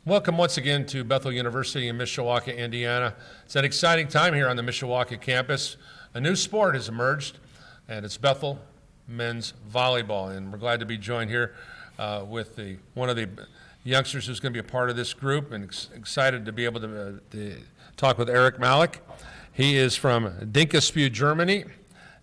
Welcome once again to Bethel University in Mishawaka, Indiana. It's an exciting time here on the Mishawaka campus. A new sport has emerged, and it's Bethel men's volleyball. And we're glad to be joined here with one of the youngsters who's going to be a part of this group, and excited to be able to talk with Erik Malek. He is from Dinkelsbühl, Germany.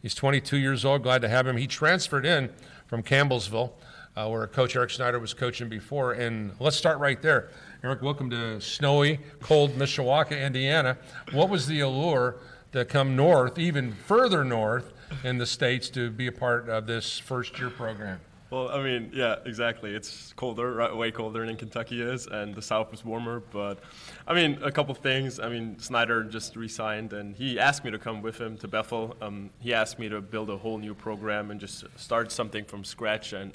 He's 22 years old. Glad to have him. He transferred in from Campbellsville, where Coach Erik Schneider was coaching before. And let's start right there. Erik, welcome to snowy, cold Mishawaka, Indiana. What was the allure to come north, even further north in the States, to be a part of this first-year program? Well, I mean, yeah, exactly. It's colder, right, way colder than Kentucky is, and the South is warmer. But, I mean, a couple things. I mean, Snyder just resigned, and he asked me to come with him to Bethel. He asked me to build a whole new program and just start something from scratch. And,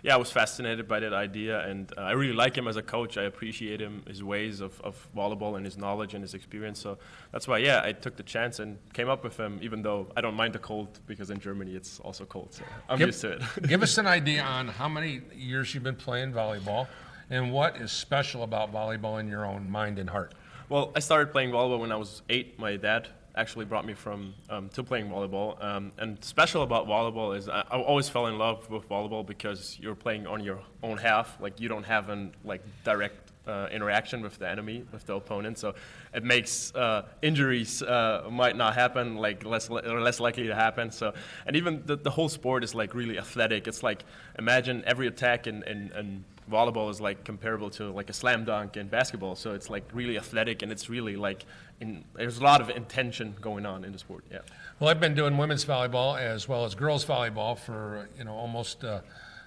yeah, I was fascinated by that idea, and I really like him as a coach. I appreciate him, his ways of volleyball and his knowledge and his experience. So that's why, yeah, I took the chance and came up with him, even though I don't mind the cold, because in Germany it's also cold. So I'm used to it. Give us an idea on how many years you've been playing volleyball and what is special about volleyball in your own mind and heart. Well, I started playing volleyball when I was 8. My dad actually brought me to playing volleyball. And special about volleyball is I always fell in love with volleyball because you're playing on your own half. Like, you don't have an direct interaction with the enemy, with the opponent. So it makes injuries might not happen, like less likely to happen. So, and even the whole sport is like really athletic. It's like, imagine every attack in volleyball is like comparable to like a slam dunk in basketball. So it's like really athletic, and it's really like there's a lot of intention going on in the sport. Yeah. Well, I've been doing women's volleyball as well as girls volleyball for almost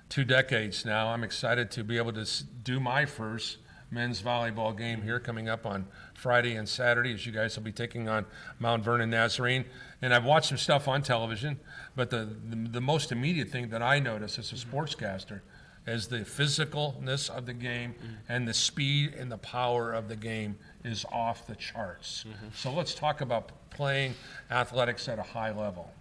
2 decades now. I'm excited to be able to do my first men's volleyball game here coming up on Friday and Saturday, as you guys will be taking on Mount Vernon Nazarene. And I've watched some stuff on television, but the most immediate thing that I notice as a sportscaster is the physicalness of the game, and the speed and the power of the game is off the charts. So let's talk about playing athletics at a high level.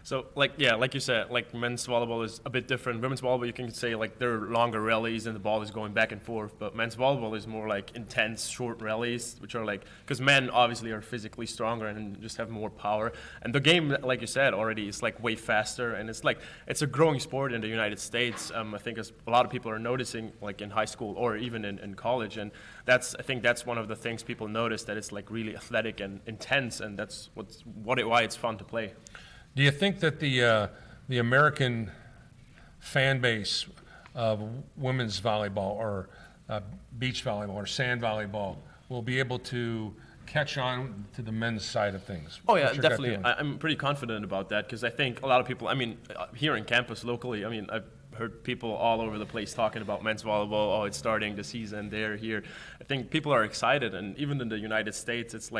So, like you said, like men's volleyball is a bit different. Women's volleyball, you can say like there are longer rallies and the ball is going back and forth. But men's volleyball is more like intense, short rallies, which are like, because men obviously are physically stronger and just have more power. And the game, like you said already, is like way faster. And it's a growing sport in the United States. I think as a lot of people are noticing, like in high school or even in college. And I think that's one of the things people notice, that it's like really athletic and intense. And that's why it's fun to play. Do you think that the American fan base of women's volleyball or beach volleyball or sand volleyball will be able to catch on to the men's side of things? Oh, yeah, definitely. I'm pretty confident about that, because I think a lot of people, I mean, here in campus locally, I mean, I've heard people all over the place talking about men's volleyball. Oh, it's starting the season there, here. I think people are excited, and even in the United States, it's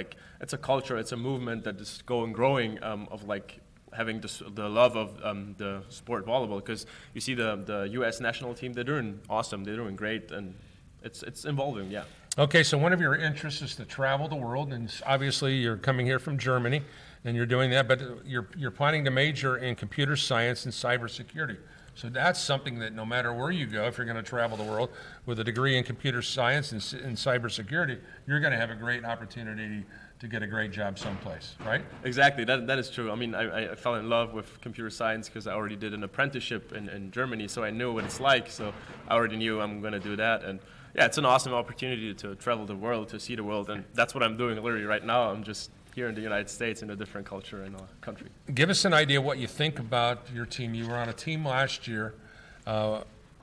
a culture, it's a movement that is growing of like having the love of the sport volleyball, because you see the U.S. national team, they're doing awesome, they're doing great, and it's evolving, yeah. Okay, so one of your interests is to travel the world, and obviously you're coming here from Germany, and you're doing that, but you're planning to major in computer science and cybersecurity. So that's something that no matter where you go, if you're going to travel the world with a degree in computer science and cybersecurity, you're going to have a great opportunity to get a great job someplace, right? Exactly, that is true. I mean, I fell in love with computer science because I already did an apprenticeship in Germany, so I knew what it's like, so I already knew I'm going to do that. And yeah, it's an awesome opportunity to travel the world, to see the world, and that's what I'm doing literally right now. I'm just here in the United States in a different culture and country. Give us an idea what you think about your team. You were on a team last year.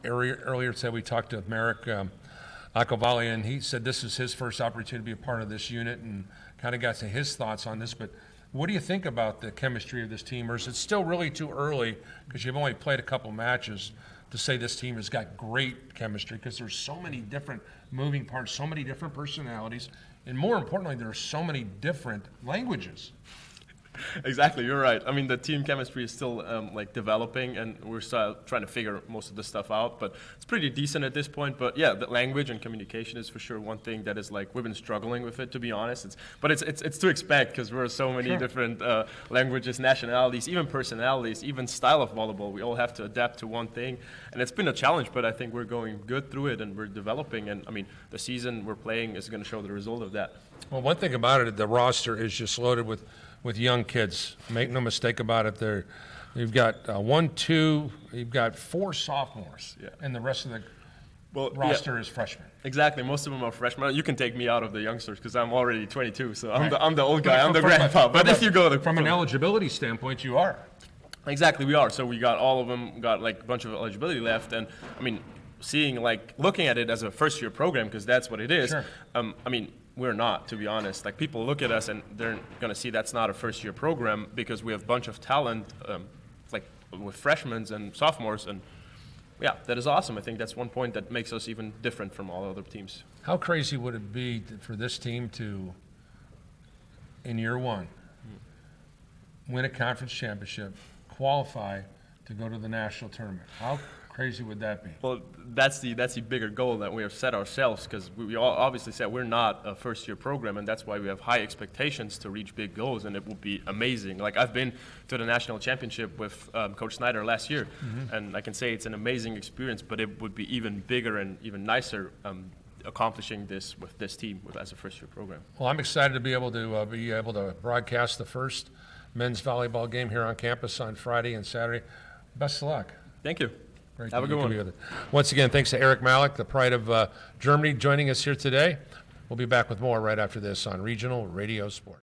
Earlier today we talked to Malek, and he said this is his first opportunity to be a part of this unit, and kind of got to his thoughts on this. But what do you think about the chemistry of this team? Or is it still really too early, because you've only played a couple matches, to say this team has got great chemistry, because there's so many different moving parts, so many different personalities, and more importantly, there are so many different languages? Exactly, you're right. I mean, the team chemistry is still like developing, and we're still trying to figure most of the stuff out. But it's pretty decent at this point. But yeah, the language and communication is for sure one thing that is like we've been struggling with it, to be honest. It's to expect because we're so many different languages, nationalities, even personalities, even style of volleyball. We all have to adapt to one thing, and it's been a challenge. But I think we're going good through it, and we're developing. And I mean, the season we're playing is going to show the result of that. Well, one thing about it, the roster is just loaded with young kids. Make no mistake about it. You've got you've got 4 sophomores, and the rest of the roster is freshmen. Exactly. Most of them are freshmen. You can take me out of the youngsters because I'm already 22, so I'm the old guy. I'm the grandpa. But if you go from an eligibility standpoint, you are. Exactly, we are. So we got all of them, got like a bunch of eligibility left, and I mean, looking at it as a first-year program because that's what it is. Sure. I mean, we're not, to be honest. Like, people look at us and they're going to see that's not a first-year program because we have a bunch of talent, like with freshmen and sophomores, and yeah, that is awesome. I think that's one point that makes us even different from all other teams. How crazy would it be for this team to, in year one, win a conference championship, qualify to go to the national tournament? How crazy would that be? Well, that's the bigger goal that we have set ourselves because we all obviously said we're not a first-year program, and that's why we have high expectations to reach big goals, and it will be amazing. Like, I've been to the national championship with Coach Snyder last year, and I can say it's an amazing experience, but it would be even bigger and even nicer accomplishing this with this team as a first-year program. Well, I'm excited to be able to broadcast the first men's volleyball game here on campus on Friday and Saturday. Best of luck. Thank you. Great. Have a good one. Once again, thanks to Erik Malek, the pride of Germany, joining us here today. We'll be back with more right after this on Regional Radio Sport.